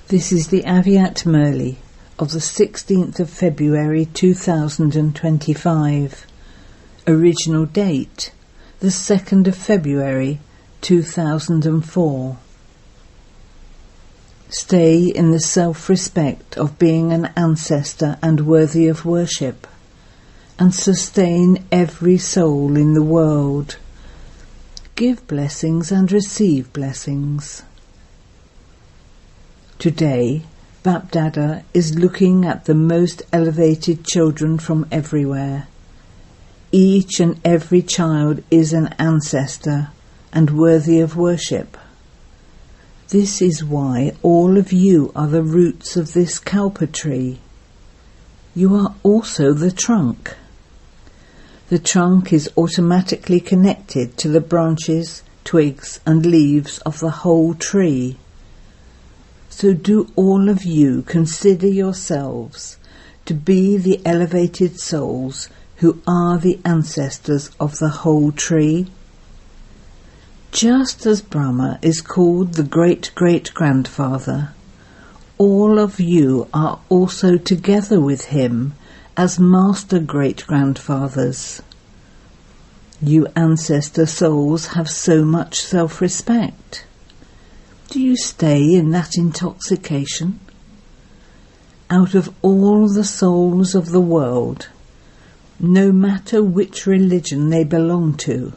This is the Aviat Murli of the 16th of February 2025. Original date, the 2nd of February 2004. Stay in the self-respect of being an ancestor and worthy of worship, and sustain every soul in the world. Give blessings and receive blessings. Today, Bapdada is looking at the most elevated children from everywhere. Each and every child is an ancestor and worthy of worship. This is why all of you are the roots of this kalpa tree. You are also the trunk. The trunk is automatically connected to the branches, twigs and leaves of the whole tree. So do all of you consider yourselves to be the elevated souls who are the ancestors of the whole tree? Just as Brahma is called the great-great-grandfather, all of you are also together with him as master great-grandfathers. You ancestor souls have so much self-respect. Do you stay in that intoxication? Out of all the souls of the world, no matter which religion they belong to,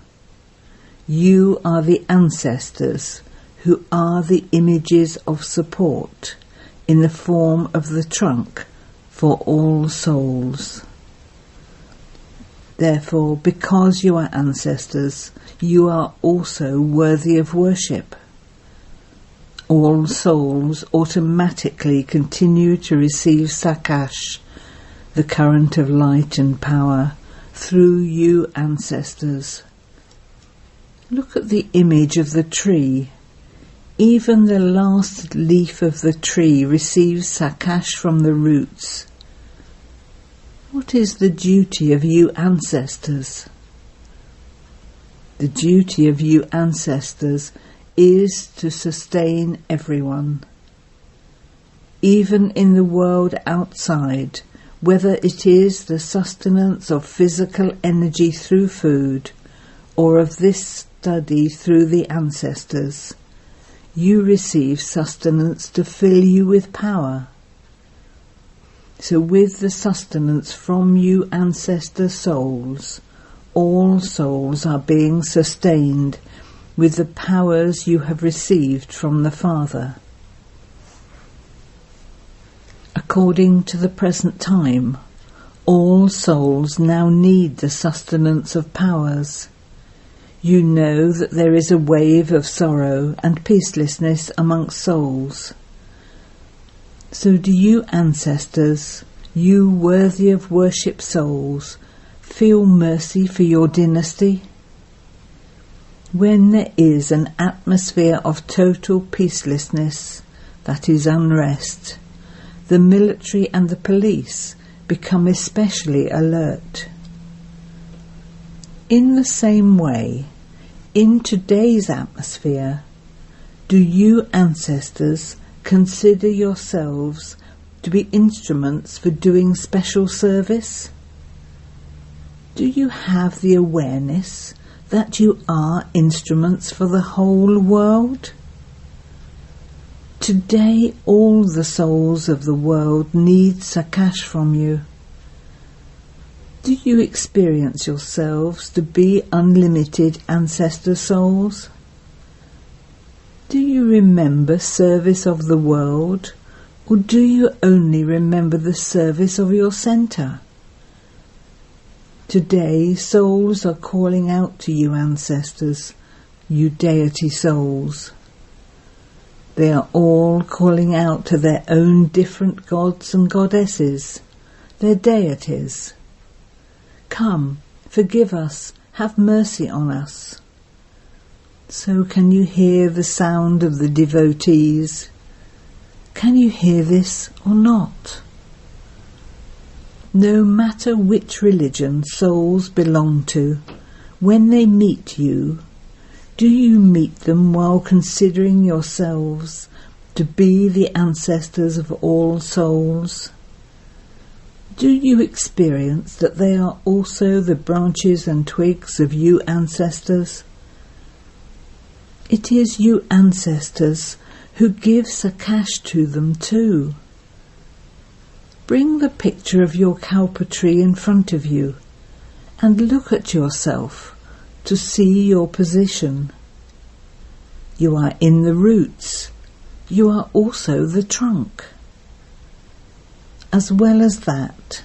you are the ancestors who are the images of support in the form of the trunk for all souls. Therefore, because you are ancestors, you are also worthy of worship. All souls automatically continue to receive Sakash, the current of light and power, through you ancestors. Look at the image of the tree. Even the last leaf of the tree receives Sakash from the roots. What is the duty of you ancestors? The duty of you ancestors is to sustain everyone. Even in the world outside, whether it is the sustenance of physical energy through food, or of this study through the ancestors, you receive sustenance to fill you with power. So with the sustenance from you ancestor souls, all souls are being sustained with the powers you have received from the Father. According to the present time, all souls now need the sustenance of powers. You know that there is a wave of sorrow and peacelessness amongst souls. So do you ancestors, you worthy of worship souls, feel mercy for your dynasty? When there is an atmosphere of total peacelessness, that is unrest, the military and the police become especially alert. In the same way, in today's atmosphere, do you ancestors consider yourselves to be instruments for doing special service? Do you have the awareness that you are instruments for the whole world? Today all the souls of the world need Sakash from you. Do you experience yourselves to be unlimited ancestor souls? Do you remember service of the world, or do you only remember the service of your centre? Today souls are calling out to you ancestors, you deity souls. They are all calling out to their own different gods and goddesses, their deities. Come, forgive us, have mercy on us. So can you hear the sound of the devotees? Can you hear this or not? No matter which religion souls belong to, when they meet you, do you meet them while considering yourselves to be the ancestors of all souls? Do you experience that they are also the branches and twigs of you ancestors? It is you ancestors who give Sakash to them too. Bring the picture of your kalpa tree in front of you and look at yourself to see your position. You are in the roots. You are also the trunk. As well as that,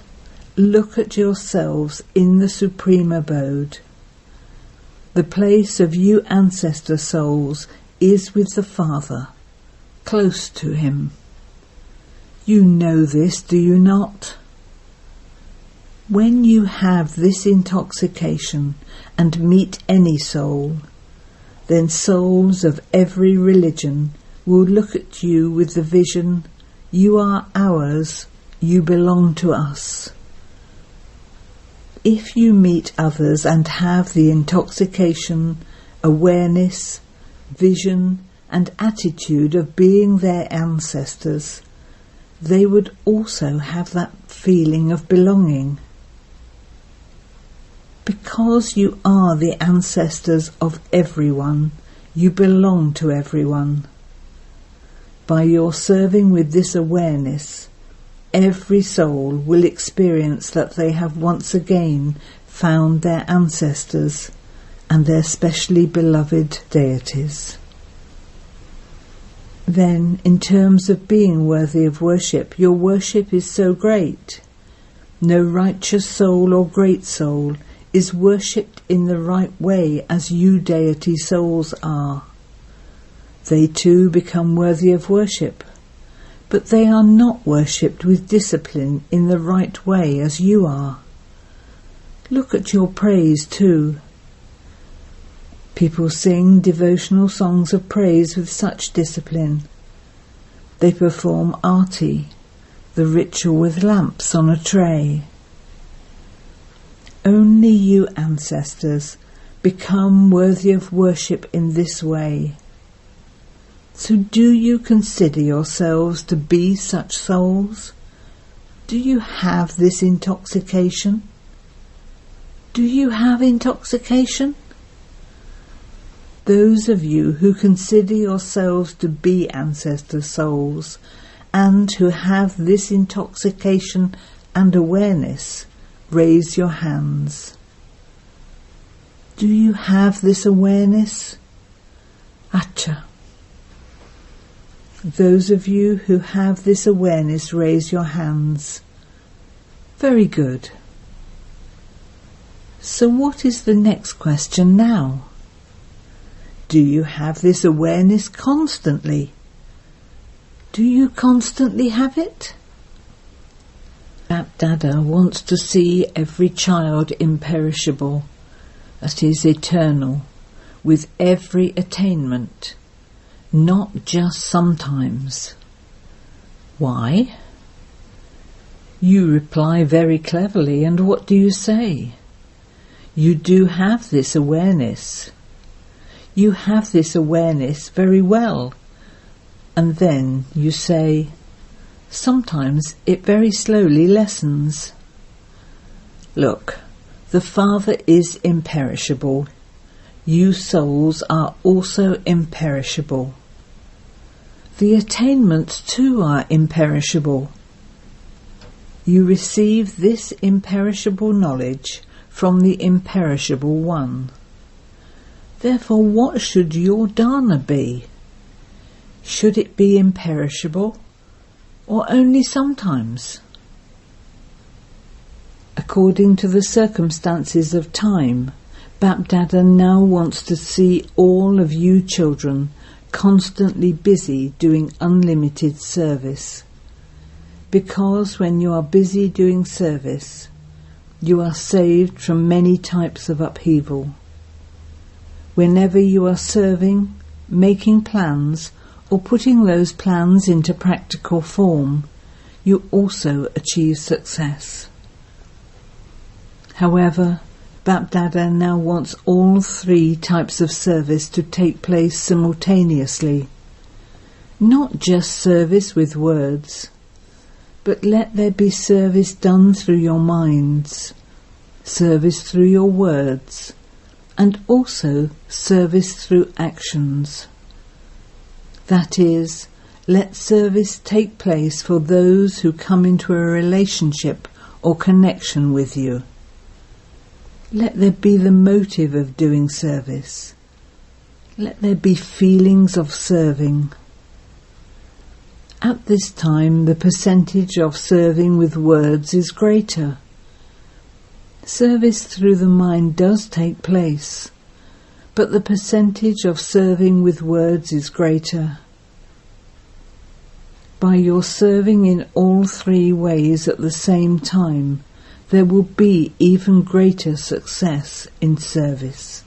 look at yourselves in the supreme abode. The place of you ancestor souls is with the Father, close to him. You know this, do you not? When you have this intoxication and meet any soul, then souls of every religion will look at you with the vision, you are ours, you belong to us. If you meet others and have the intoxication, awareness, vision and attitude of being their ancestors, they would also have that feeling of belonging. Because you are the ancestors of everyone, you belong to everyone. By your serving with this awareness, every soul will experience that they have once again found their ancestors and their specially beloved deities. Then, in terms of being worthy of worship, your worship is so great. No righteous soul or great soul is worshipped in the right way as you deity souls are. They too become worthy of worship, but they are not worshipped with discipline in the right way as you are. Look at your praise too. People sing devotional songs of praise with such discipline. They perform arti, the ritual with lamps on a tray. Only you ancestors become worthy of worship in this way. So do you consider yourselves to be such souls? Do you have this intoxication? Do you have intoxication? Those of you who consider yourselves to be ancestor souls and who have this intoxication and awareness, raise your hands. Do you have this awareness? Acha. Those of you who have this awareness, raise your hands. Very good. So what is the next question now? Do you have this awareness constantly? Do you constantly have it? Dada wants to see every child imperishable, that is eternal, with every attainment, not just sometimes. Why? You reply very cleverly, and what do you say? You do have this awareness. You have this awareness very well, and then you say, sometimes it very slowly lessens. Look, the Father is imperishable. You souls are also imperishable. The attainments too are imperishable. You receive this imperishable knowledge from the imperishable one. Therefore, what should your dana be? Should it be imperishable, or only sometimes? According to the circumstances of time, Bapdada now wants to see all of you children constantly busy doing unlimited service. Because when you are busy doing service, you are saved from many types of upheaval. Whenever you are serving, making plans, or putting those plans into practical form, you also achieve success. However, Bapdada now wants all three types of service to take place simultaneously. Not just service with words, but let there be service done through your minds, service through your words, and also service through actions. That is, let service take place for those who come into a relationship or connection with you. Let there be the motive of doing service. Let there be feelings of serving. At this time, the percentage of serving with words is greater. Service through the mind does take place, but the percentage of serving with words is greater. By your serving in all three ways at the same time, there will be even greater success in service.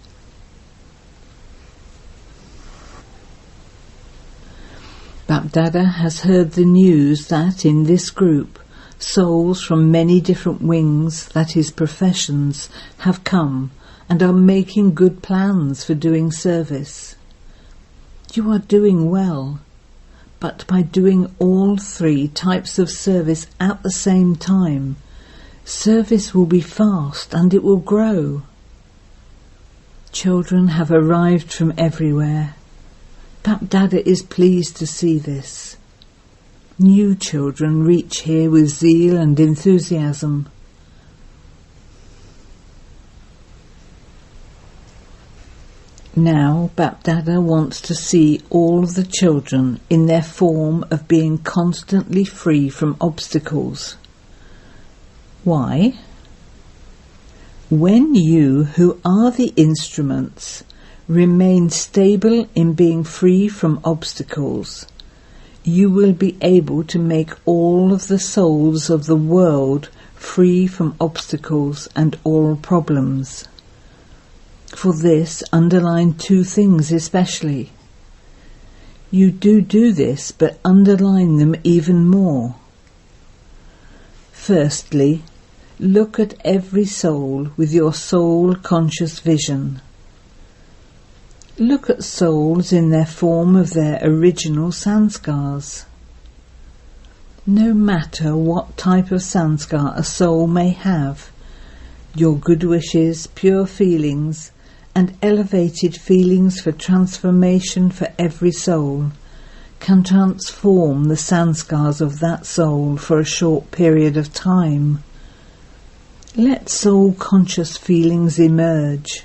Bapdada has heard the news that in this group, souls from many different wings, that is professions, have come and are making good plans for doing service. You are doing well, but by doing all three types of service at the same time, service will be fast and it will grow. Children have arrived from everywhere. Bapdada is pleased to see this. New children reach here with zeal and enthusiasm. Now Bapdada wants to see all the children in their form of being constantly free from obstacles. Why? When you, who are the instruments, remain stable in being free from obstacles, you will be able to make all of the souls of the world free from obstacles and all problems. For this, underline two things especially. You do this, but underline them even more. Firstly, look at every soul with your soul-conscious vision. Look at souls in their form of their original sanskars. No matter what type of sanskar a soul may have, your good wishes, pure feelings, and elevated feelings for transformation for every soul can transform the sanskars of that soul for a short period of time. Let soul-conscious feelings emerge.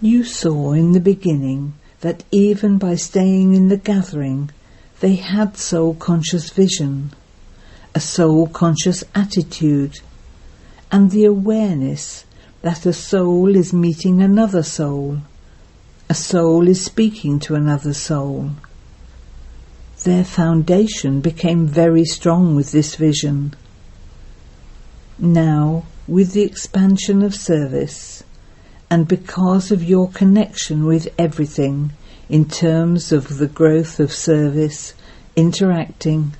You saw in the beginning that even by staying in the gathering, they had soul-conscious vision, a soul-conscious attitude, and the awareness that a soul is meeting another soul, a soul is speaking to another soul. Their foundation became very strong with this vision. Now, with the expansion of service, and because of your connection with everything in terms of the growth of service, interacting,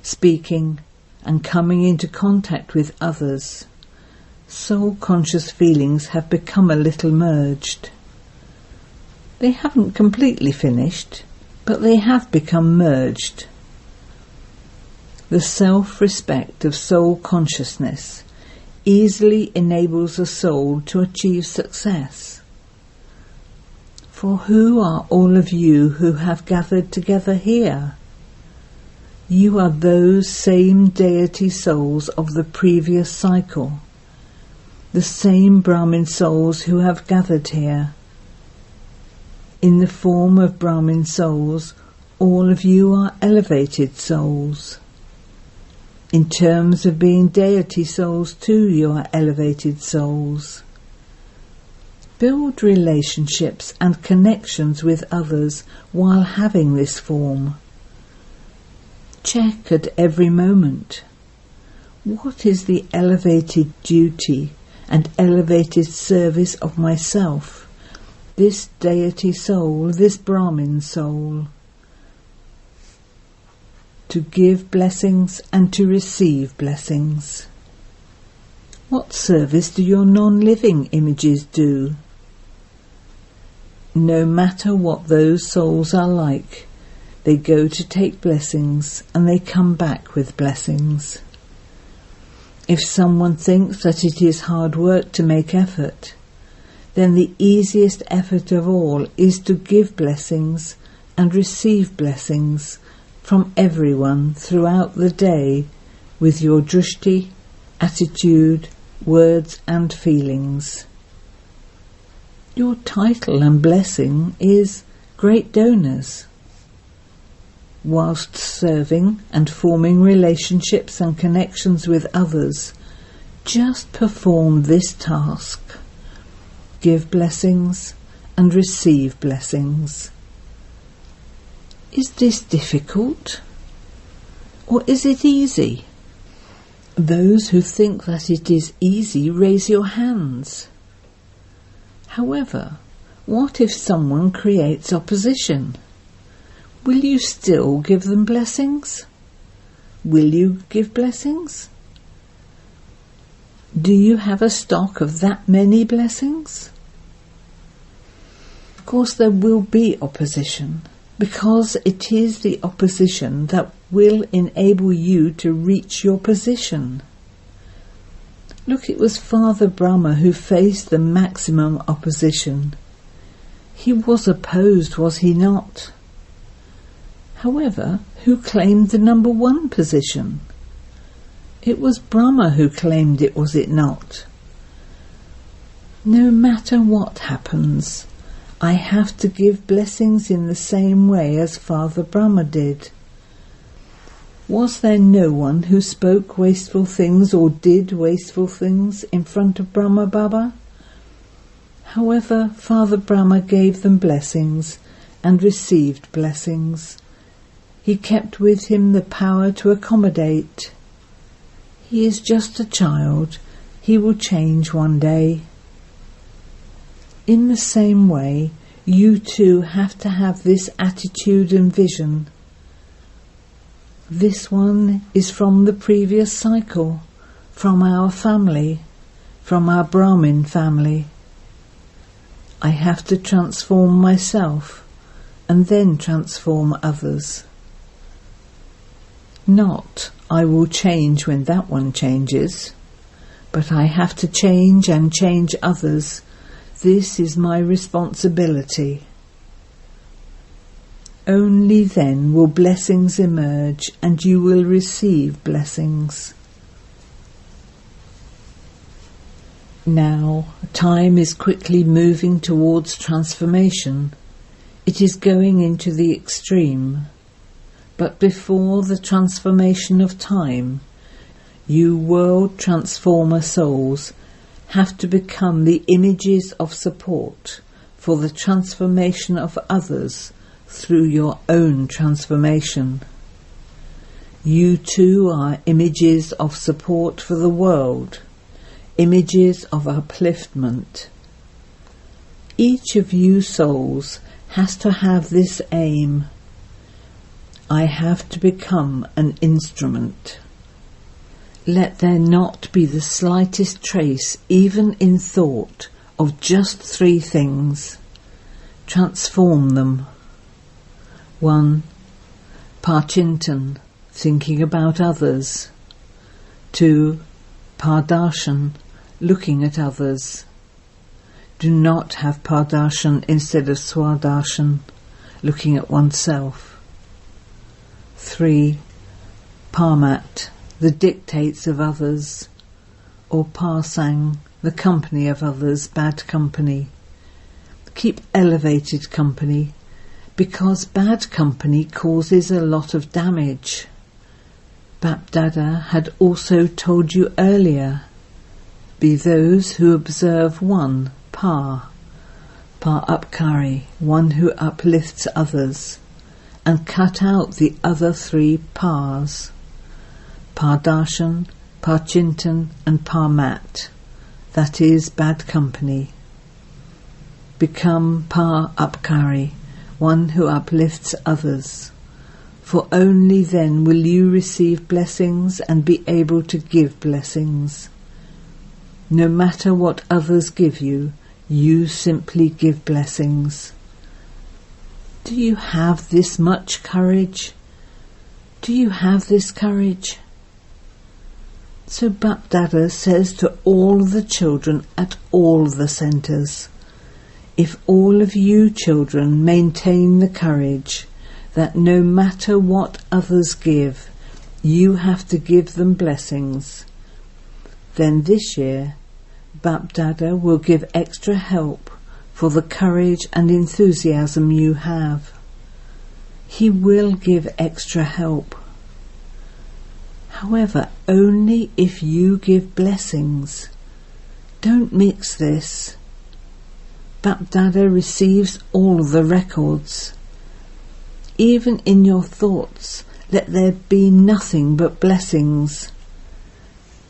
speaking, and coming into contact with others, soul-conscious feelings have become a little merged. They haven't completely finished, but they have become merged. The self-respect of soul consciousness easily enables a soul to achieve success. For who are all of you who have gathered together here? You are those same deity souls of the previous cycle, the same Brahmin souls who have gathered here. In the form of Brahmin souls, all of you are elevated souls. In terms of being deity souls too, you are elevated souls. Build relationships and connections with others while having this form. Check at every moment. What is the elevated duty and elevated service of myself, this deity soul, this Brahmin soul? To give blessings and to receive blessings. What service do your non-living images do? No matter what those souls are like, They go to take blessings and they come back with blessings. If someone thinks that it is hard work to make effort, then the easiest effort of all is to give blessings and receive blessings from everyone throughout the day with your drishti, attitude, words and feelings. Your title and blessing is Great Donors. Whilst serving and forming relationships and connections with others, just perform this task. Give blessings and receive blessings. Is this difficult? Or is it easy? Those who think that it is easy, raise your hands. However, what if someone creates opposition? Will you still give them blessings? Will you give blessings? Do you have a stock of that many blessings? Of course there will be opposition, because it is the opposition that will enable you to reach your position. Look, it was Father Brahma who faced the maximum opposition. He was opposed, was he not? However, who claimed the number 1 position? It was Brahma who claimed it, was it not? No matter what happens, I have to give blessings in the same way as Father Brahma did. Was there no one who spoke wasteful things or did wasteful things in front of Brahma Baba? However, Father Brahma gave them blessings and received blessings. He kept with him the power to accommodate. He is just a child. He will change one day. In the same way, you too have to have this attitude and vision. This one is from the previous cycle, from our family, from our Brahmin family. I have to transform myself and then transform others. Not, I will change when that one changes, but I have to change and change others. This is my responsibility. Only then will blessings emerge and you will receive blessings. Now, time is quickly moving towards transformation. It is going into the extreme. But before the transformation of time, you world transformer souls have to become the images of support for the transformation of others through your own transformation. You too are images of support for the world, images of upliftment. Each of you souls has to have this aim. I have to become an instrument. Let there not be the slightest trace, even in thought, of just 3 things. Transform them. 1. Parchintan, thinking about others. 2. Pardarshan, looking at others. Do not have pardarshan instead of swardarshan, looking at oneself. 3. Parmat, the dictates of others, or parsang, the company of others, bad company. Keep elevated company, because bad company causes a lot of damage. Bapdada had also told you earlier, be those who observe 1, par upkari, one who uplifts others, and cut out the other 3 pars, pardarshan, parchintan and parmat, that is bad company. Become par upkari, one who uplifts others, for only then will you receive blessings and be able to give blessings. No matter what others give you, you simply give blessings. Do you have this much courage? Do you have this courage? So Bap Dada says to all the children at all the centres, if all of you children maintain the courage that no matter what others give, you have to give them blessings, then this year Bap Dada will give extra help for the courage and enthusiasm you have. He will give extra help. However, only if you give blessings. Don't mix this. Bap Dada receives all the records. Even in your thoughts, let there be nothing but blessings.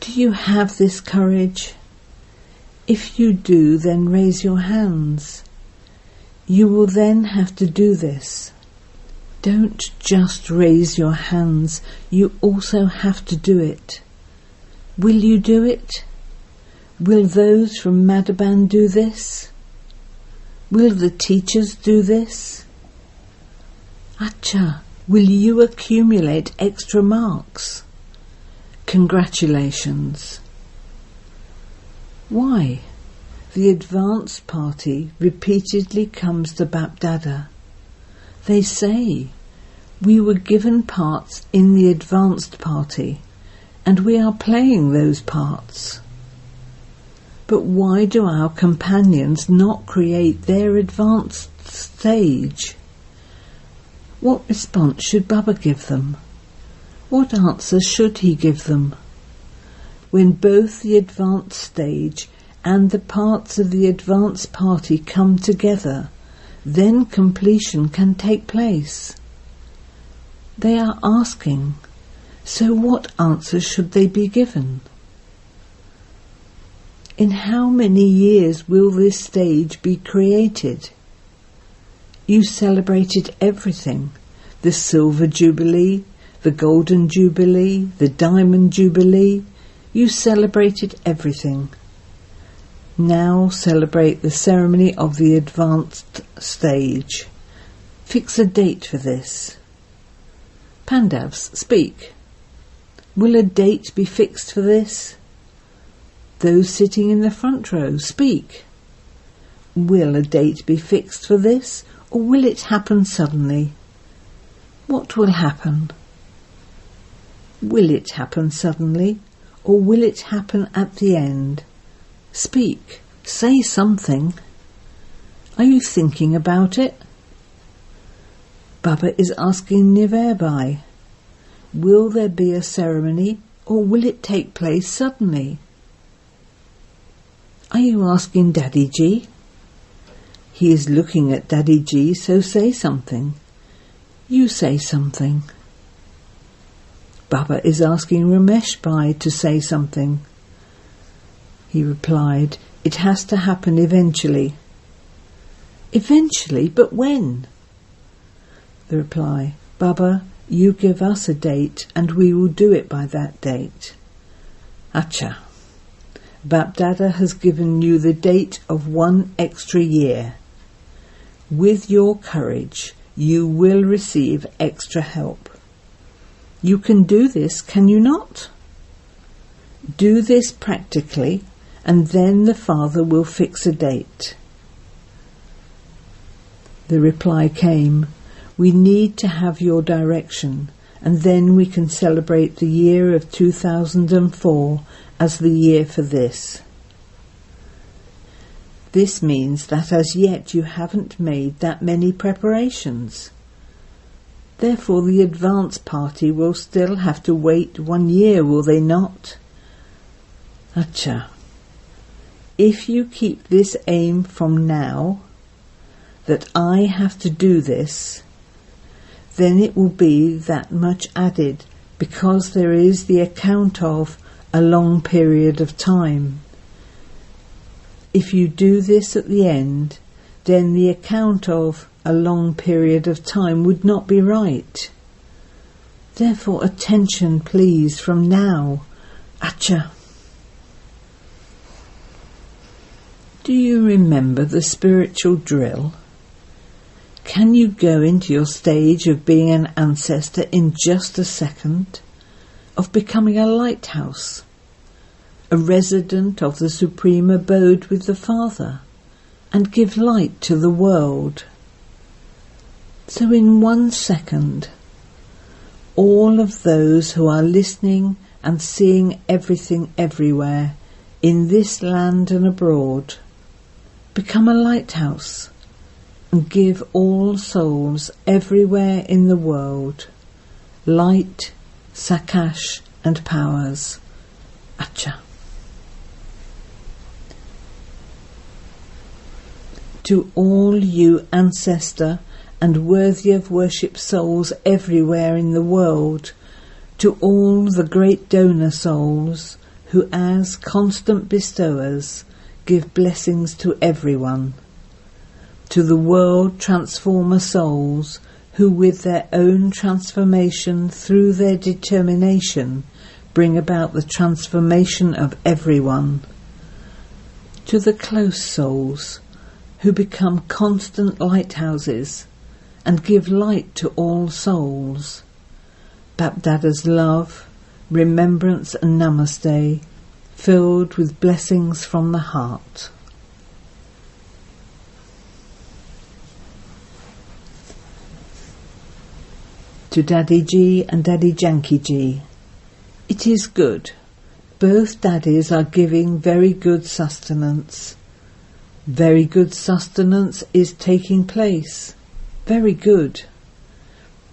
Do you have this courage? If you do, then raise your hands. You will then have to do this. Don't just raise your hands, you also have to do it. Will you do it? Will those from Madhaban do this? Will the teachers do this? Acha, will you accumulate extra marks? Congratulations. Why? The advanced party repeatedly comes to Bap Dada. They say, we were given parts in the advanced party, and we are playing those parts. But why do our companions not create their advanced stage? What response should Baba give them? What answer should he give them? When both the advanced stage and the parts of the advanced party come together, then completion can take place. They are asking, so what answer should they be given? In how many years will this stage be created? You celebrated everything, the Silver Jubilee, the Golden Jubilee, the Diamond Jubilee. You celebrated everything. Now celebrate the ceremony of the advanced stage. Fix a date for this. Pandavs, speak. Will a date be fixed for this? Those sitting in the front row, speak. Will a date be fixed for this, or will it happen suddenly? What will happen? Will it happen suddenly, or will it happen at the end? Speak, say something. Are you thinking about it? Baba is asking Niverbai, will there be a ceremony or will it take place suddenly? Are you asking Daddy Ji? He is looking at Daddy Ji, so say something. You say something. Baba is asking Ramesh Bhai to say something. He replied, it has to happen eventually. Eventually, but when? The reply, Baba, you give us a date and we will do it by that date. Acha. Bap Dada has given you the date of 1 extra year. With your courage, you will receive extra help. You can do this, can you not? Do this practically, and then the Father will fix a date. The reply came, we need to have your direction, and then we can celebrate the year of 2004 as the year for this. This means that as yet you haven't made that many preparations. Therefore the advance party will still have to wait 1 year, will they not? Acha. If you keep this aim from now, that I have to do this, then it will be that much added, because there is the account of a long period of time. If you do this at the end, then the account of a long period of time would not be right. Therefore attention please from now. Acha. Do you remember the spiritual drill? Can you go into your stage of being an ancestor in just a second? Of becoming a lighthouse? A resident of the supreme abode with the Father? And give light to the world? So in 1 second, all of those who are listening and seeing everything everywhere, in this land and abroad, become a lighthouse and give all souls everywhere in the world light, sakash and powers. Acha. To all you ancestor and worthy of worship souls everywhere in the world, to all the great donor souls who as constant bestowers give blessings to everyone, to the world transformer souls who with their own transformation through their determination bring about the transformation of everyone, to the close souls who become constant lighthouses and give light to all souls. Bapdada's love, remembrance and namaste, filled with blessings from the heart. To Daddy Ji and Daddy Janki Ji, it is good. Both daddies are giving very good sustenance. Very good sustenance is taking place. Very good.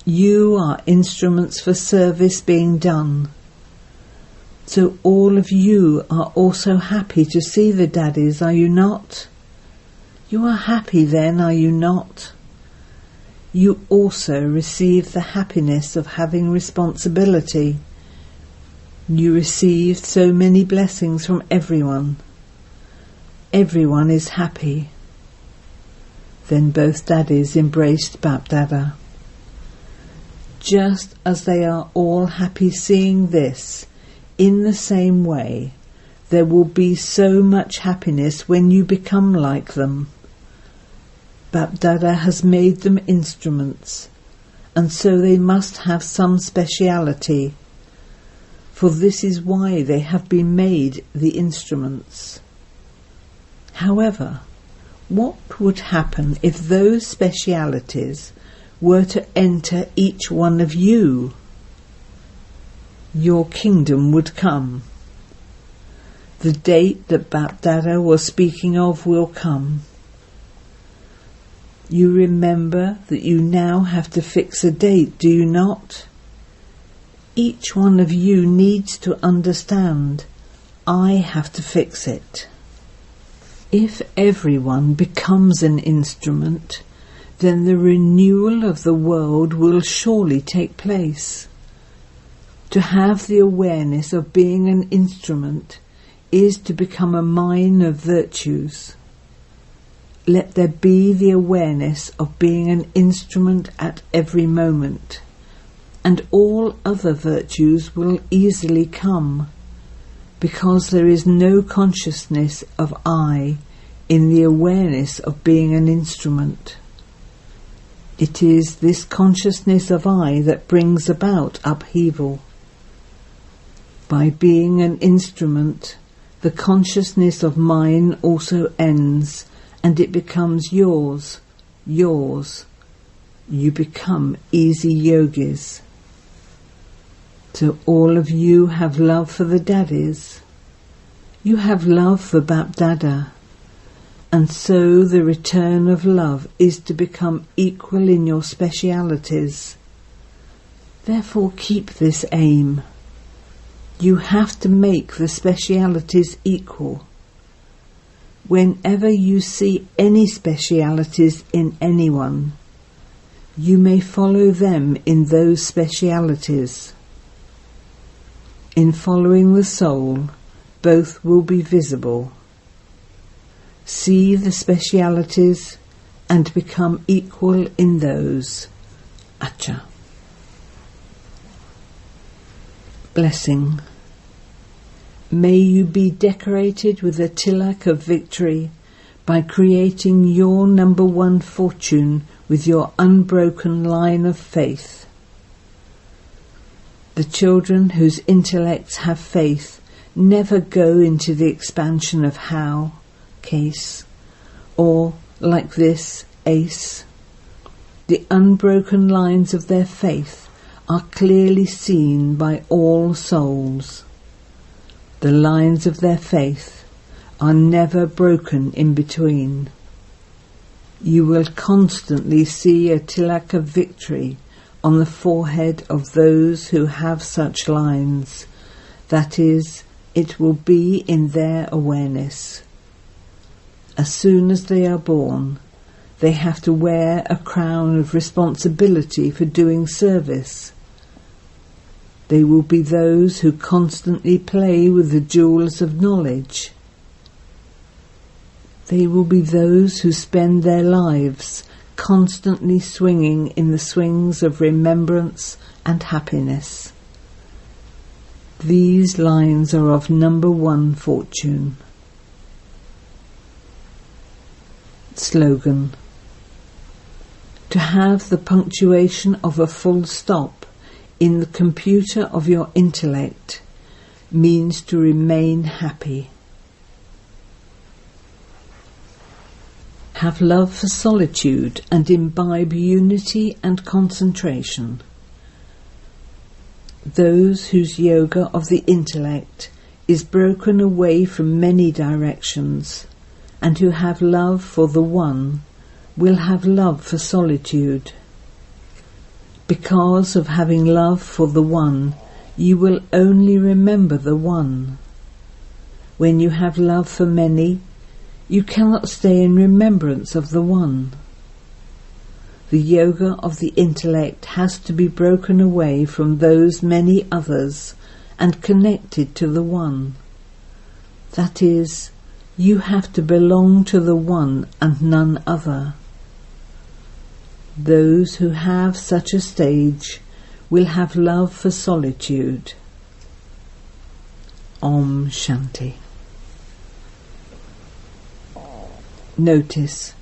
You are instruments for service being done. So all of you are also happy to see the daddies, are you not? You are happy then, are you not? You also receive the happiness of having responsibility. You received so many blessings from everyone. Everyone is happy. Then both daddies embraced Bapdada. Just as they are all happy seeing this, in the same way, there will be so much happiness when you become like them. Bapdada has made them instruments, and so they must have some speciality, for this is why they have been made the instruments. However, what would happen if those specialities were to enter each one of you? Your kingdom would come. The date that Bapdada was speaking of will come. You remember that you now have to fix a date, do you not? Each one of you needs to understand, I have to fix it. If everyone becomes an instrument, then the renewal of the world will surely take place. To have the awareness of being an instrument is to become a mine of virtues. Let there be the awareness of being an instrument at every moment, and all other virtues will easily come, because there is no consciousness of I in the awareness of being an instrument. It is this consciousness of I that brings about upheaval. By being an instrument, the consciousness of mine also ends, and it becomes yours, yours. You become easy yogis. So all of you have love for the daddies. You have love for Bapdada. And so the return of love is to become equal in your specialities. Therefore keep this aim. You have to make the specialities equal. Whenever you see any specialities in anyone, you may follow them in those specialities. In following the soul, both will be visible. See the specialities and become equal in those. Acha. Blessing. May you be decorated with a tilak of victory by creating your number one fortune with your unbroken line of faith. The children whose intellects have faith never go into the expansion of how, case, or like this, ace. The unbroken lines of their faith are clearly seen by all souls. The lines of their faith are never broken in between. You will constantly see a tilak of victory on the forehead of those who have such lines. That is, it will be in their awareness. As soon as they are born, they have to wear a crown of responsibility for doing service. They will be those who constantly play with the jewels of knowledge. They will be those who spend their lives constantly swinging in the swings of remembrance and happiness. These lines are of number one fortune. Slogan: to have the punctuation of a full stop in the computer of your intellect means to remain happy. Have love for solitude and imbibe unity and concentration. Those whose yoga of the intellect is broken away from many directions and who have love for the One will have love for solitude. Because of having love for the One, you will only remember the One. When you have love for many, you cannot stay in remembrance of the One. The yoga of the intellect has to be broken away from those many others and connected to the One. That is, you have to belong to the One and none other. Those who have such a stage will have love for solitude. Om Shanti. Notice,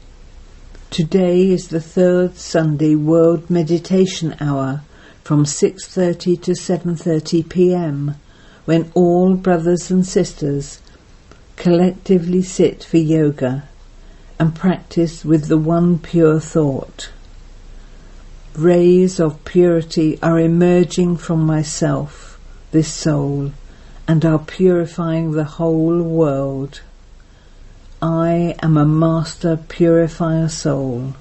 today is the third Sunday World Meditation Hour from 6:30 to 7:30 p.m. when all brothers and sisters collectively sit for yoga and practice with the one pure thought. Rays of purity are emerging from myself, this soul, and are purifying the whole world. I am a master purifier soul.